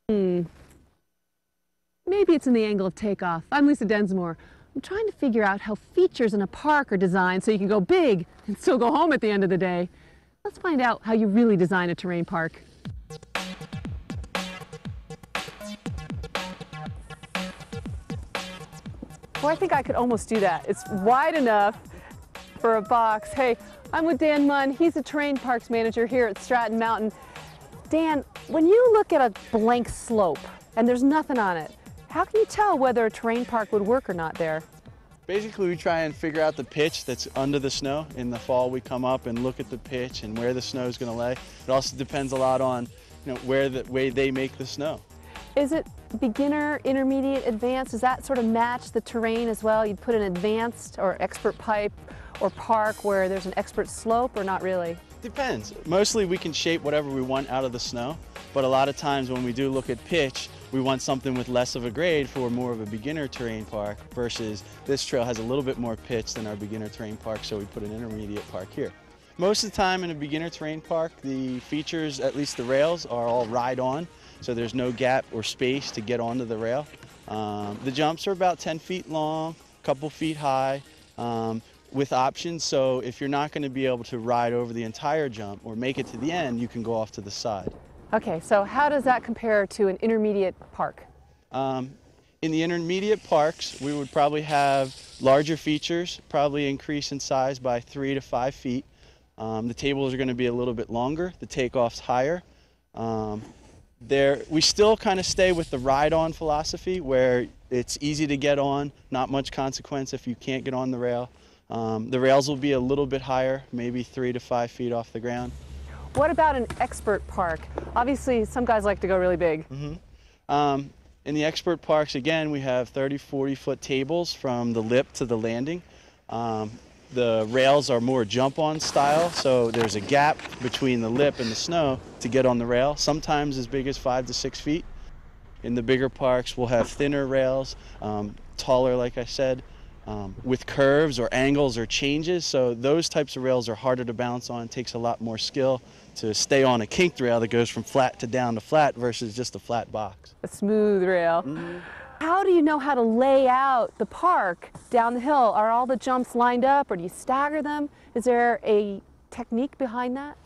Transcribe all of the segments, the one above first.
Maybe it's in the angle of takeoff. I'm Lisa Densmore. I'm trying to figure out how features in a park are designed so you can go big and still go home at the end of the day. Let's find out how you really design a terrain park. Well, I think I could almost do that. It's wide enough for a box. Hey, I'm with Dan Munn. He's a terrain parks manager here at Stratton Mountain. Dan, when you look at a blank slope and there's nothing on it, how can you tell whether a terrain park would work or not there? Basically, we try and figure out the pitch that's under the snow. In the fall, we come up and look at the pitch and where the snow is going to lay. It also depends a lot on, where the way they make the snow. Is it beginner, intermediate, advanced? Does that sort of match the terrain as well? You'd put an advanced or expert pipe or park where there's an expert slope, or not really? Depends. Mostly we can shape whatever we want out of the snow, but a lot of times when we do look at pitch, we want something with less of a grade for more of a beginner terrain park, versus this trail has a little bit more pitch than our beginner terrain park, so we put an intermediate park here. Most of the time in a beginner terrain park, the features, at least the rails, are all ride-on, so there's no gap or space to get onto the rail. The jumps are about 10 feet long, a couple feet high, with options, so if you're not going to be able to ride over the entire jump or make it to the end, you can go off to the side. Okay, so how does that compare to an intermediate park? In the intermediate parks, we would probably have larger features, probably increase in size by 3 to 5 feet. The tables are going to be a little bit longer, the takeoff's higher. We still kind of stay with the ride-on philosophy, where it's easy to get on, not much consequence if you can't get on the rail. The rails will be a little bit higher, maybe 3 to 5 feet off the ground. What about an expert park? Obviously, some guys like to go really big. In the expert parks, again, we have 30, 40-foot tables from the lip to the landing. The rails are more jump-on style, so there's a gap between the lip and the snow to get on the rail, sometimes as big as 5 to 6 feet. In the bigger parks, we'll have thinner rails, taller, like I said, with curves or angles or changes, so those types of rails are harder to balance on. It takes a lot more skill to stay on a kinked rail that goes from flat to down to flat versus just a flat box. A smooth rail. How do you know how to lay out the park down the hill? Are all the jumps lined up, or do you stagger them? Is there a technique behind that?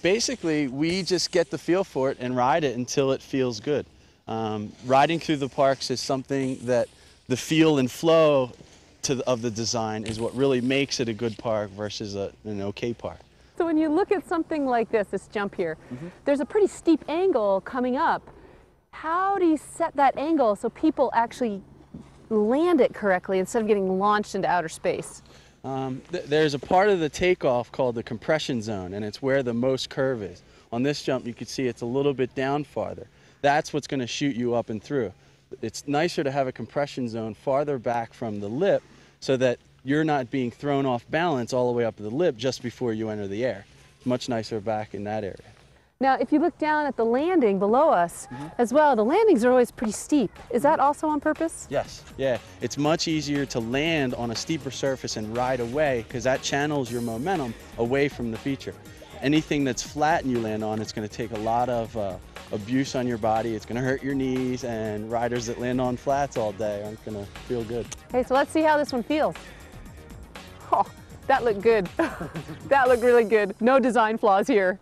Basically, we just get the feel for it and ride it until it feels good. Riding through the parks is something that the feel and flow of the design is what really makes it a good park versus an okay park. So when you look at something like this jump here, there's a pretty steep angle coming up. How do you set that angle so people actually land it correctly instead of getting launched into outer space? There's a part of the takeoff called the compression zone, and it's where the most curve is. On this jump, you can see it's a little bit down farther. That's what's going to shoot you up and through. It's nicer to have a compression zone farther back from the lip so that you're not being thrown off balance all the way up to the lip just before you enter the air. It's much nicer back in that area. Now, if you look down at the landing below us as well, the landings are always pretty steep. Is that also on purpose? Yes. Yeah. It's much easier to land on a steeper surface and ride away, because that channels your momentum away from the feature. Anything that's flat and you land on, it's going to take a lot of abuse on your body. It's going to hurt your knees, and riders that land on flats all day aren't going to feel good. Hey, so let's see how this one feels. Oh, that looked good. That looked really good. No design flaws here.